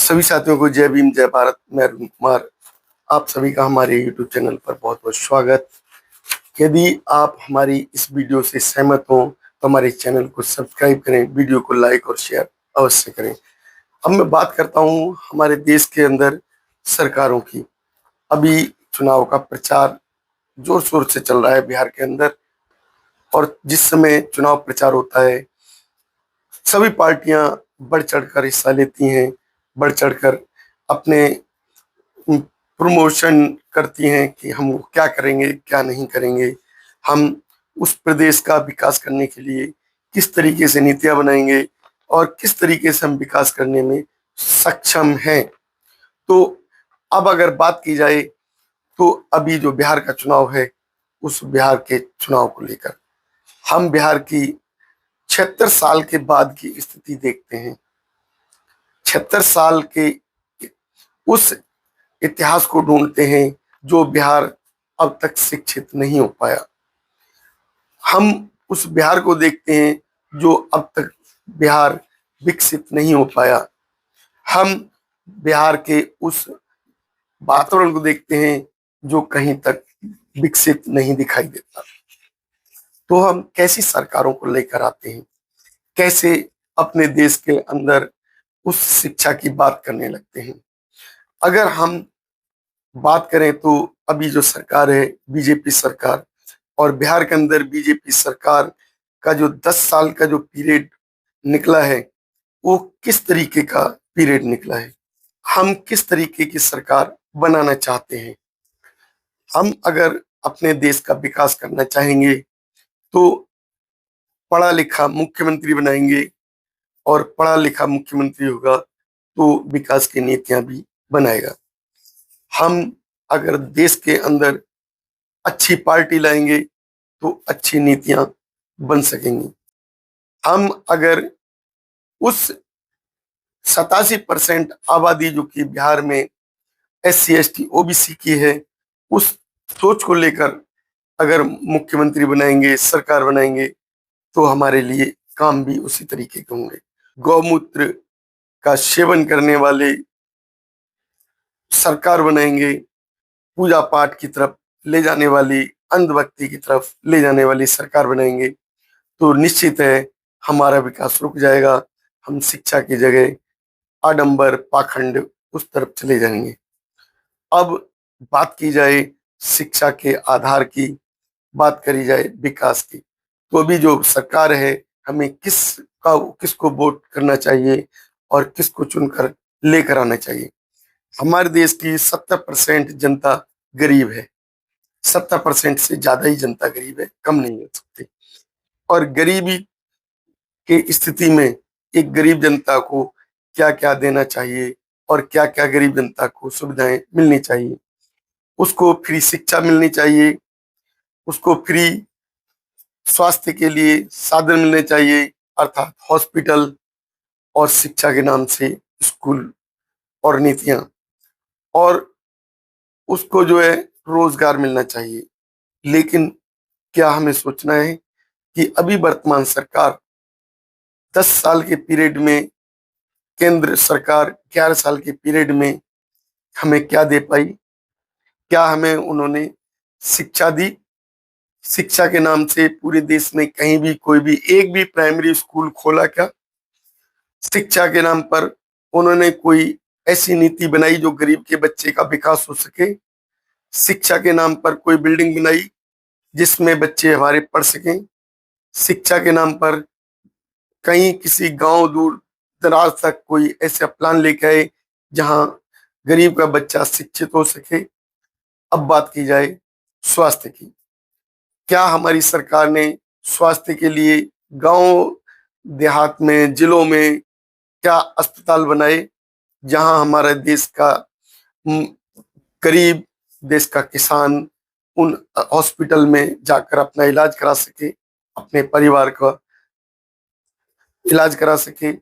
सभी साथियों को जय भीम जय भारत। मैं अरुण कुमार, आप सभी का हमारे YouTube चैनल पर बहुत बहुत स्वागत। यदि आप हमारी इस वीडियो से सहमत हो तो हमारे चैनल को सब्सक्राइब करें, वीडियो को लाइक और शेयर अवश्य करें। अब मैं बात करता हूं हमारे देश के अंदर सरकारों की। अभी चुनाव का प्रचार जोर शोर से चल रहा है बिहार के अंदर, और जिस समय चुनाव प्रचार होता है सभी पार्टियां बढ़ चढ़कर हिस्सा लेती हैं, बढ़ चढ़कर अपने प्रमोशन करती हैं कि हम क्या करेंगे क्या नहीं करेंगे, हम उस प्रदेश का विकास करने के लिए किस तरीके से नीतियां बनाएंगे और किस तरीके से हम विकास करने में सक्षम हैं। तो अब अगर बात की जाए तो अभी जो बिहार का चुनाव है, उस बिहार के चुनाव को लेकर हम बिहार की 76 साल के बाद की स्थिति देखते हैं। 76 साल के उस इतिहास को ढूंढते हैं जो बिहार अब तक शिक्षित नहीं हो पाया। हम उस बिहार को देखते हैं जो अब तक बिहार विकसित नहीं हो पाया। हम बिहार के उस वातावरण को देखते हैं जो कहीं तक विकसित नहीं दिखाई देता। तो हम कैसी सरकारों को लेकर आते हैं, कैसे अपने देश के अंदर उस शिक्षा की बात करने लगते हैं। अगर हम बात करें तो अभी जो सरकार है बीजेपी सरकार, और बिहार के अंदर बीजेपी सरकार का जो 10 साल का जो पीरियड निकला है वो किस तरीके का पीरियड निकला है, हम किस तरीके की सरकार बनाना चाहते हैं। हम अगर अपने देश का विकास करना चाहेंगे तो पढ़ा लिखा मुख्यमंत्री बनाएंगे, और पढ़ा लिखा मुख्यमंत्री होगा तो विकास की नीतियां भी बनाएगा। हम अगर देश के अंदर अच्छी पार्टी लाएंगे तो अच्छी नीतियां बन सकेंगी। हम अगर उस 87% आबादी जो कि बिहार में SC ST OBC की है, उस सोच को लेकर अगर मुख्यमंत्री बनाएंगे, सरकार बनाएंगे, तो हमारे लिए काम भी उसी तरीके के होंगे। गौमूत्र का सेवन करने वाले सरकार बनाएंगे, पूजा पाठ की तरफ ले जाने वाली, अंधभक्ति की तरफ ले जाने वाली सरकार बनाएंगे, तो निश्चित है हमारा विकास रुक जाएगा। हम शिक्षा की जगह आडंबर पाखंड उस तरफ चले जाएंगे। अब बात की जाए शिक्षा के आधार की, बात करी जाए विकास की, तो अभी जो सरकार है हमें किसको वोट करना चाहिए और किसको चुनकर लेकर आना चाहिए। हमारे देश की 70% जनता गरीब है। 70% से ज्यादा ही जनता गरीब है, कम नहीं हो सकती। और गरीबी की स्थिति में एक गरीब जनता को क्या क्या देना चाहिए और क्या क्या गरीब जनता को सुविधाएं मिलनी चाहिए। उसको फ्री शिक्षा मिलनी चाहिए, उसको फ्री स्वास्थ्य के लिए साधन मिलने चाहिए, अर्थात हॉस्पिटल और शिक्षा के नाम से स्कूल और नीतियां, और उसको जो है रोजगार मिलना चाहिए। लेकिन क्या हमें सोचना है कि अभी वर्तमान सरकार 10 साल के पीरियड में, केंद्र सरकार 11 साल के पीरियड में हमें क्या दे पाई? क्या हमें उन्होंने शिक्षा दी? शिक्षा के नाम से पूरे देश में कहीं भी कोई भी एक भी प्राइमरी स्कूल खोला क्या? शिक्षा के नाम पर उन्होंने कोई ऐसी नीति बनाई जो गरीब के बच्चे का विकास हो सके? शिक्षा के नाम पर कोई बिल्डिंग बनाई जिसमें बच्चे हमारे पढ़ सकें? शिक्षा के नाम पर कहीं किसी गांव दूर दराज तक कोई ऐसा प्लान लेके आए जहां गरीब का बच्चा शिक्षित हो सके? अब बात की जाए स्वास्थ्य की, क्या हमारी सरकार ने स्वास्थ्य के लिए गांव देहात में, जिलों में क्या अस्पताल बनाए जहां हमारे देश का गरीब, देश का किसान उन हॉस्पिटल में जाकर अपना इलाज करा सके, अपने परिवार का इलाज करा सके?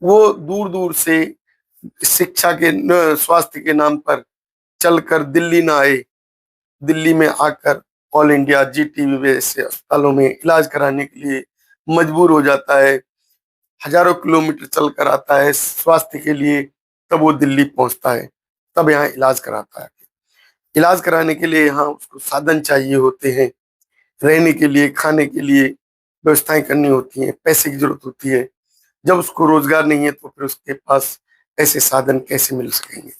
वो दूर दूर से शिक्षा के स्वास्थ्य के नाम पर चलकर दिल्ली ना आए, दिल्ली में आकर ऑल इंडिया GTB जैसे अस्पतालों में इलाज कराने के लिए मजबूर हो जाता है। हजारों किलोमीटर चलकर आता है स्वास्थ्य के लिए, तब वो दिल्ली पहुंचता है, तब यहाँ इलाज कराता है। इलाज कराने के लिए यहाँ उसको साधन चाहिए होते हैं, रहने के लिए, खाने के लिए व्यवस्थाएं करनी होती हैं, पैसे की जरूरत होती है। जब उसको रोजगार नहीं है तो फिर उसके पास ऐसे साधन कैसे मिल सकेंगे।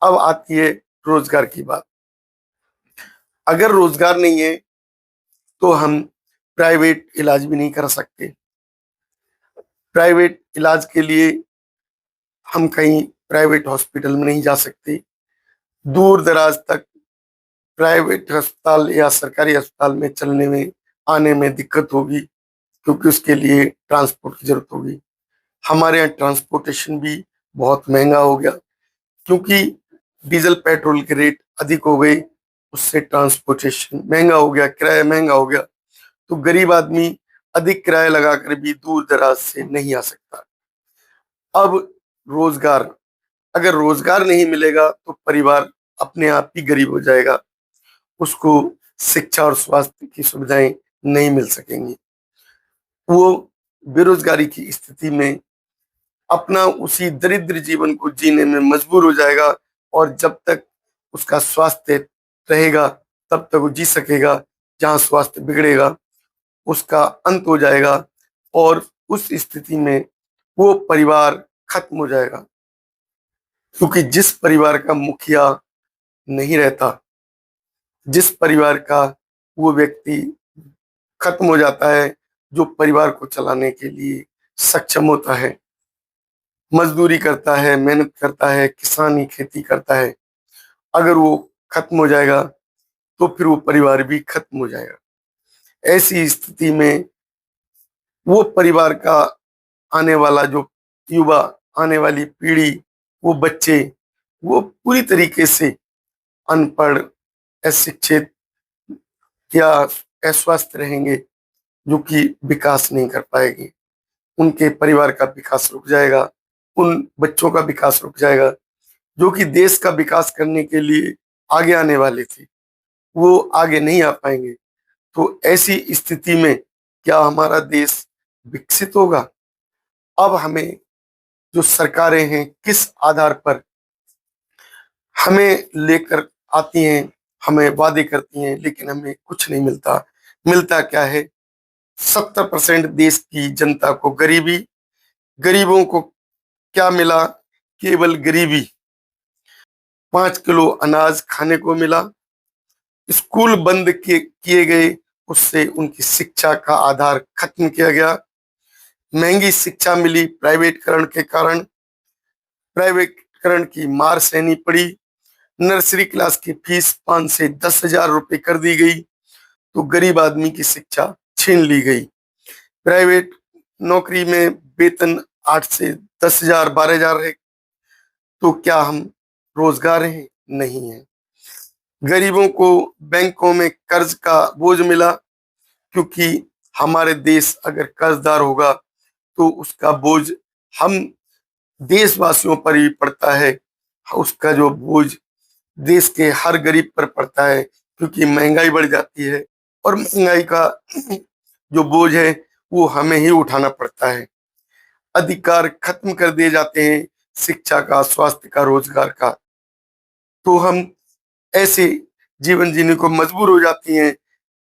अब आती है रोजगार की बात। अगर रोजगार नहीं है तो हम प्राइवेट इलाज भी नहीं कर सकते। प्राइवेट इलाज के लिए हम कहीं प्राइवेट हॉस्पिटल में नहीं जा सकते। दूर दराज तक प्राइवेट अस्पताल या सरकारी अस्पताल में चलने में, आने में दिक्कत होगी, क्योंकि उसके लिए ट्रांसपोर्ट की जरूरत होगी। हमारे यहाँ ट्रांसपोर्टेशन भी बहुत महंगा हो गया, क्योंकि डीजल पेट्रोल के रेट अधिक हो गए, उससे ट्रांसपोर्टेशन महंगा हो गया, किराया महंगा हो गया। तो गरीब आदमी अधिक किराया लगाकर भी दूर दराज से नहीं आ सकता। अब रोजगार, अगर रोजगार नहीं मिलेगा तो परिवार अपने आप ही गरीब हो जाएगा, उसको शिक्षा और स्वास्थ्य की सुविधाएं नहीं मिल सकेंगी। वो बेरोजगारी की स्थिति में अपना उसी दरिद्र जीवन को जीने में मजबूर हो जाएगा, और जब तक उसका स्वास्थ्य रहेगा तब तक वो जी सकेगा। जहाँ स्वास्थ्य बिगड़ेगा उसका अंत हो जाएगा, और उस स्थिति में वो परिवार खत्म हो जाएगा। क्योंकि जिस परिवार का मुखिया नहीं रहता, जिस परिवार का वो व्यक्ति खत्म हो जाता है जो परिवार को चलाने के लिए सक्षम होता है, मजदूरी करता है, मेहनत करता है, किसानी खेती करता है, अगर वो खत्म हो जाएगा तो फिर वो परिवार भी खत्म हो जाएगा। ऐसी स्थिति में वो परिवार का आने वाला जो युवा, आने वाली पीढ़ी, वो बच्चे, वो पूरी तरीके से अनपढ़, अशिक्षित या अस्वस्थ रहेंगे, जो कि विकास नहीं कर पाएंगे। उनके परिवार का विकास रुक जाएगा, उन बच्चों का विकास रुक जाएगा जो कि देश का विकास करने के लिए आगे आने वाले थे, वो आगे नहीं आ पाएंगे। तो ऐसी स्थिति में क्या हमारा देश विकसित होगा? अब हमें जो सरकारें हैं किस आधार पर हमें लेकर आती हैं, हमें वादे करती हैं, लेकिन हमें कुछ नहीं मिलता। मिलता क्या है? 70% देश की जनता को गरीबी, गरीबों को क्या मिला? केवल गरीबी। 5 किलो अनाज खाने को मिला, स्कूल बंद किए गए, उससे उनकी शिक्षा का आधार खत्म किया गया। महंगी शिक्षा मिली प्राइवेटकरण के कारण, प्राइवेटकरण की मार सहनी पड़ी। नर्सरी क्लास की फीस 5 से 10 हजार रुपए कर दी गई, तो गरीब आदमी की शिक्षा छीन ली गई। प्राइवेट नौकरी में वेतन 8 से 10 हजार, 12 हजार है, तो क्या हम रोजगार हैं? नहीं है। गरीबों को बैंकों में कर्ज का बोझ मिला, क्योंकि हमारे देश अगर कर्जदार होगा तो उसका बोझ हम देशवासियों पर ही पड़ता है। उसका जो बोझ देश के हर गरीब पर पड़ता है, क्योंकि महंगाई बढ़ जाती है, और महंगाई का जो बोझ है वो हमें ही उठाना पड़ता है। अधिकार खत्म कर दिए जाते हैं, शिक्षा का, स्वास्थ्य का, रोजगार का, तो हम ऐसे जीवन जीने को मजबूर हो जाती हैं,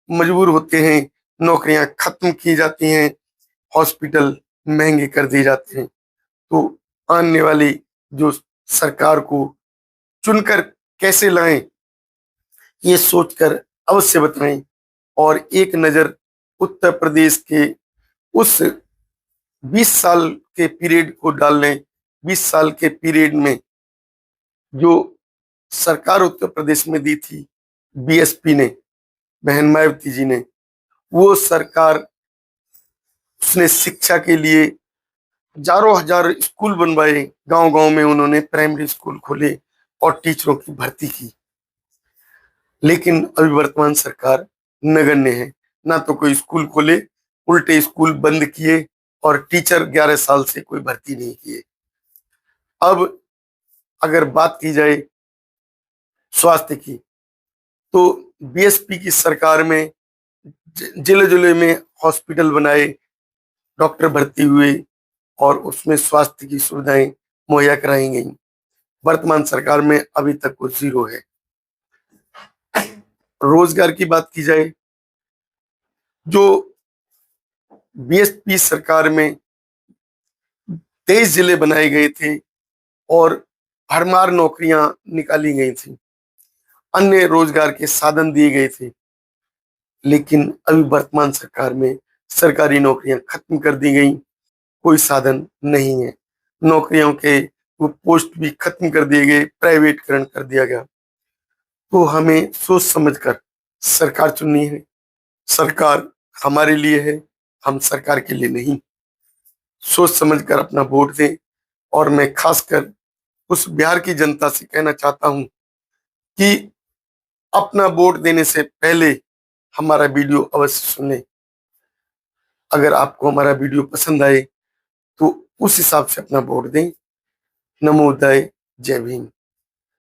मजबूर होते हैं। नौकरियां खत्म की जाती हैं, हॉस्पिटल महंगे कर दिए जाते हैं। तो आने वाली जो सरकार को चुनकर कैसे लाएं, ये सोचकर अवश्य बताएं। और एक नजर उत्तर प्रदेश के उस 20 साल के पीरियड को डाल लें। 20 साल के पीरियड में जो सरकार उत्तर प्रदेश में दी थी बीएसपी ने, बहन मायावती जी ने, वो सरकार, उसने शिक्षा के लिए हजारों हजार स्कूल बनवाए, गांव गांव में उन्होंने प्राइमरी स्कूल खोले और टीचरों की भर्ती की। लेकिन अभी वर्तमान सरकार नगण्य है, ना तो कोई स्कूल खोले, उल्टे स्कूल बंद किए, और टीचर 11 साल से कोई भर्ती नहीं किए। अब अगर बात की जाए स्वास्थ्य की, तो बीएसपी की सरकार में जिले जिले में हॉस्पिटल बनाए, डॉक्टर भर्ती हुए, और उसमें स्वास्थ्य की सुविधाएं मुहैया कराई गई। वर्तमान सरकार में अभी तक वो जीरो है। रोजगार की बात की जाए, जो बीएसपी सरकार में 23 जिले बनाए गए थे और भरमार नौकरियां निकाली गई थी, अन्य रोजगार के साधन दिए गए थे, लेकिन अभी वर्तमान सरकार में सरकारी नौकरियां खत्म कर दी गई, कोई साधन नहीं है। नौकरियों के वो पोस्ट भी खत्म कर दिए गए, प्राइवेटकरण कर दिया गया। तो हमें सोच समझकर सरकार चुननी है। सरकार हमारे लिए है, हम सरकार के लिए नहीं। सोच समझकर अपना वोट दें। और मैं खासकर उस बिहार की जनता से कहना चाहता हूं कि अपना वोट देने से पहले हमारा वीडियो अवश्य सुनें। अगर आपको हमारा वीडियो पसंद आए तो उस हिसाब से अपना वोट दें। नमोदय, जय भीम।